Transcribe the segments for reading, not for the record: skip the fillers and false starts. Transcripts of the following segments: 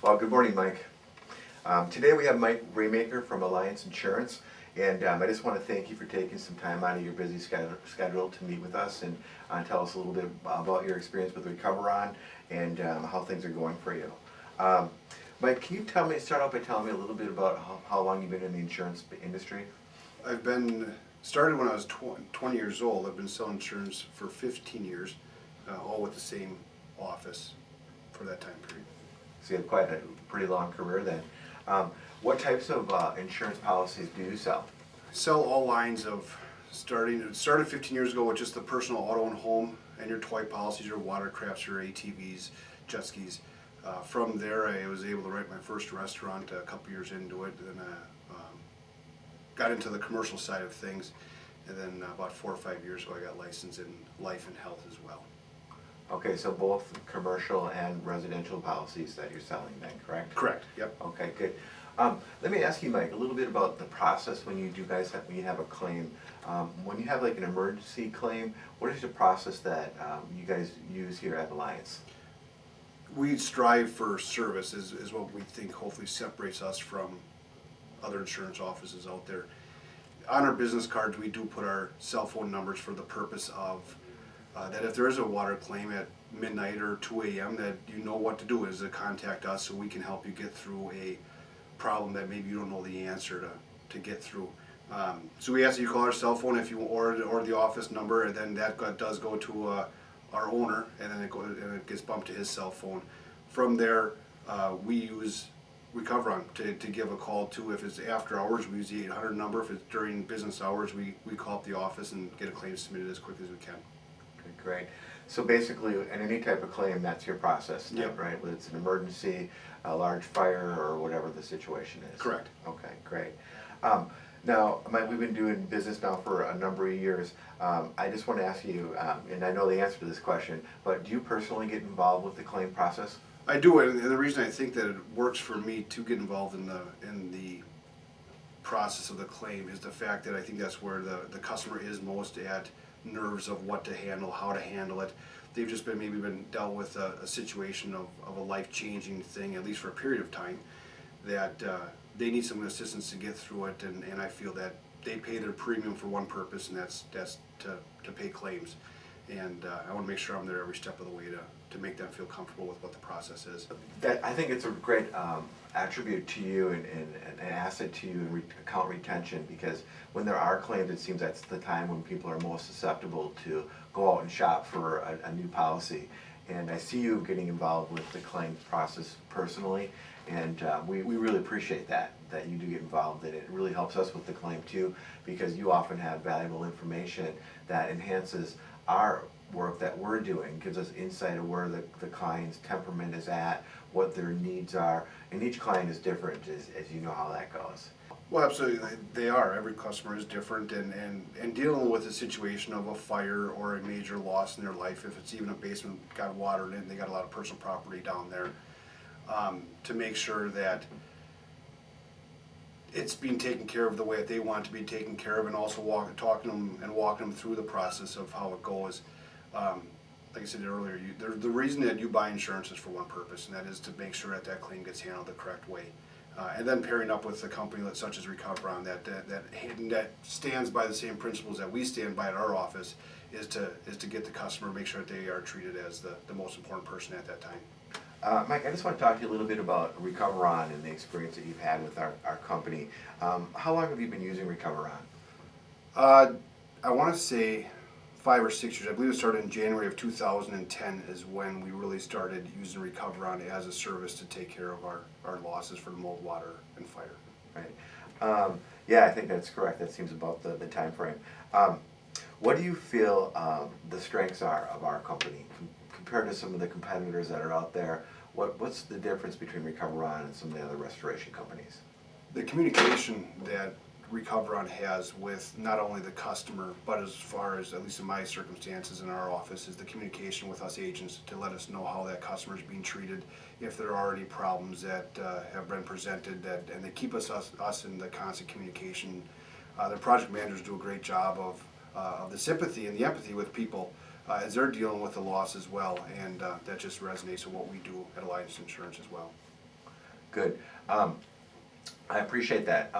Well, good morning, Mike. Today we have Mike Raymaker from Alliance Insurance, and I just want to thank you for taking some time out of your busy schedule to meet with us and tell us a little bit about your experience with Recoveron and how things are going for you. Mike, can you start out by telling me a little bit about how long you've been in the insurance industry? I've been started when I was 20 years old. I've been selling insurance for 15 years, all with the same office for that time period. So you have quite a pretty long career then. What types of insurance policies do you sell? Sell all lines of it started 15 years ago with just the personal auto and home and your toy policies, your watercrafts, your ATVs, jet skis. From there, I was able to write my first restaurant a couple years into it, and got into the commercial side of things, and then about 4 or 5 years ago I got licensed in life and health as well. Okay, so both commercial and residential policies that you're selling then, correct? Correct, yep. Okay, good. Let me ask you, Mike, a little bit about the process when you have a claim. When you have like an emergency claim, what is the process that you guys use here at Alliance? We strive for service is what we think hopefully separates us from other insurance offices out there. On our business cards, we do put our cell phone numbers for the purpose of that if there is a water claim at midnight or 2 a.m. that you know what to do is to contact us so we can help you get through a problem that maybe you don't know the answer to get through. So we ask that you call our cell phone if you or the office number, and then that does go to our owner, and then it gets bumped to his cell phone. From there, we use Recoveron to give a call to. If it's after hours, we use the 800 number. If it's during business hours, we call up the office and get a claim submitted as quickly as we can. Okay, great. So basically, in any type of claim, that's your process, then, Yep. right? Whether it's an emergency, a large fire, or whatever the situation is. Correct. Okay, great. Now, Mike, we've been doing business now for a number of years. I just want to ask you, and I know the answer to this question, but do you personally get involved with the claim process? I do, and the reason I think that it works for me to get involved in the process of the claim is the fact that I think that's where the customer is most at nerves of what to handle, how to handle it. They've just maybe been dealt with a situation of a life-changing thing, at least for a period of time, that they need some assistance to get through it, and I feel that they pay their premium for one purpose, and that's to pay claims. And I want to make sure I'm there every step of the way to make them feel comfortable with what the process is. I think it's a great attribute to you and an asset to you in account retention, because when there are claims, it seems that's the time when people are most susceptible to go out and shop for a new policy. And I see you getting involved with the claims process personally, and we really appreciate that you do get involved, and it really helps us with the claim too, because you often have valuable information that enhances our work that we're doing, gives us insight of where the client's temperament is at, what their needs are, and each client is different, as you know how that goes. Well, absolutely, they are. Every customer is different, and dealing with a situation of a fire or a major loss in their life, if it's even a basement got watered in, they got a lot of personal property down there, to make sure that it's being taken care of the way that they want to be taken care of, and also talking to them and walking them through the process of how it goes. Like I said earlier, the reason that you buy insurance is for one purpose, and that is to make sure that claim gets handled the correct way. And then pairing up with a company such as Recoveron that stands by the same principles that we stand by at our office is to get the customer, make sure that they are treated as the most important person at that time. Mike, I just want to talk to you a little bit about Recoveron and the experience that you've had with our company. How long have you been using Recoveron? I want to say 5 or 6 years. I believe it started in January of 2010 is when we really started using Recoveron as a service to take care of our losses for mold, water, and fire. Right. Yeah, I think that's correct. That seems about the time frame. What do you feel the strengths are of our company compared to some of the competitors that are out there? What's the difference between Recoveron and some of the other restoration companies? The communication that Recoveron has with not only the customer, but as far as, at least in my circumstances in our office, is the communication with us agents to let us know how that customer is being treated, if there are any problems that have been presented, and they keep us in the constant communication. The project managers do a great job of the sympathy and the empathy with people as they're dealing with the loss as well, and that just resonates with what we do at Alliance Insurance as well. Good. I appreciate that.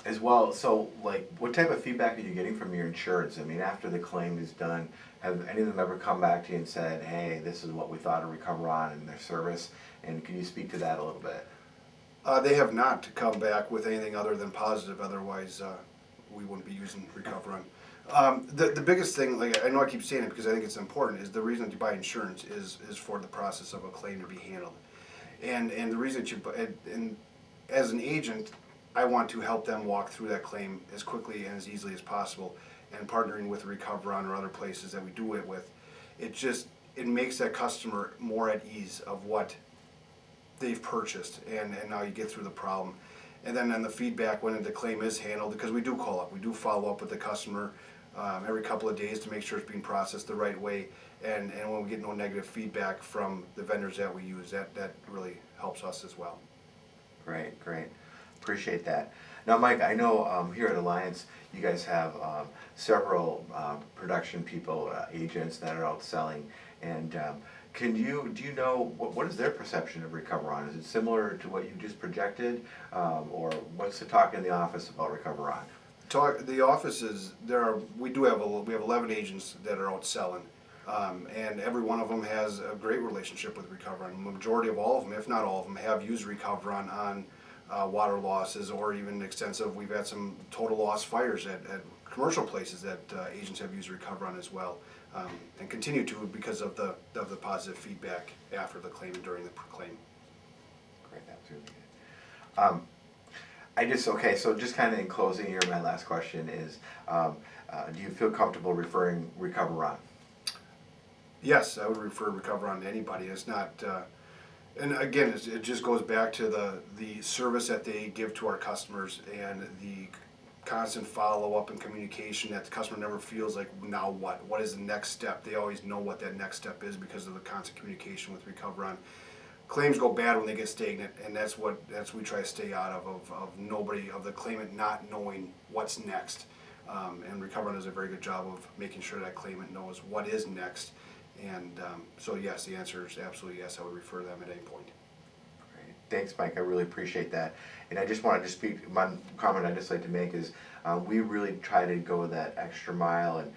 As well, so like, what type of feedback are you getting from your insureds? I mean, after the claim is done, have any of them ever come back to you and said, hey, this is what we thought of Recoveron and their service? And can you speak to that a little bit? They have not come back with anything other than positive, otherwise we wouldn't be using Recoveron. The biggest thing, like I know I keep saying it because I think it's important, is the reason that you buy insurance is for the process of a claim to be handled. And the reason that you buy, and as an agent, I want to help them walk through that claim as quickly and as easily as possible. And partnering with Recoveron or other places that we do it with, it makes that customer more at ease of what they've purchased, and now you get through the problem. And then on the feedback when the claim is handled, because we do call up, we do follow up with the customer every couple of days to make sure it's being processed the right way. And when we get no negative feedback from the vendors that we use, that really helps us as well. Great, great. Appreciate that. Now, Mike, I know here at Alliance, you guys have several production people, agents that are out selling, and do you know, what is their perception of Recoveron? Is it similar to what you just projected, or what's the talk in the office about Recoveron? The offices, we have 11 agents that are out selling, and every one of them has a great relationship with Recoveron. The majority of all of them, if not all of them, have used Recoveron on water losses, or even extensive. We've had some total loss fires at commercial places that agents have used Recoveron as well, and continue to because of the positive feedback after the claim and during the claim. Great, that was really good. Okay, so just kind of in closing here, my last question is, do you feel comfortable referring Recoveron? Yes, I would refer Recoveron to anybody. It's not, and again, it just goes back to the service that they give to our customers and the constant follow-up and communication that the customer never feels like, now what is the next step? They always know what that next step is because of the constant communication with Recoveron. Claims go bad when they get stagnant, and that's we try to stay out of the claimant not knowing what's next. And Recoveron does a very good job of making sure that claimant knows what is next. And so yes, the answer is absolutely yes. I would refer them at any point. Great. Thanks, Mike. I really appreciate that. And I just wanted to speak, one comment I'd just like to make is we really try to go that extra mile and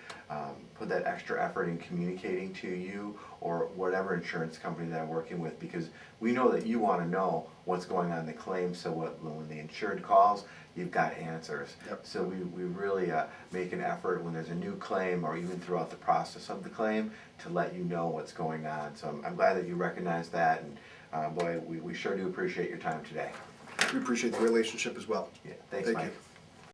put that extra effort in communicating to you or whatever insurance company that I'm working with, because we know that you want to know what's going on in the claim, so when the insured calls, you've got answers. Yep. So we really make an effort when there's a new claim or even throughout the process of the claim to let you know what's going on. So I'm glad that you recognize that, and boy, we sure do appreciate your time today. We appreciate the relationship as well. Yeah, thanks, Thank Mike. you.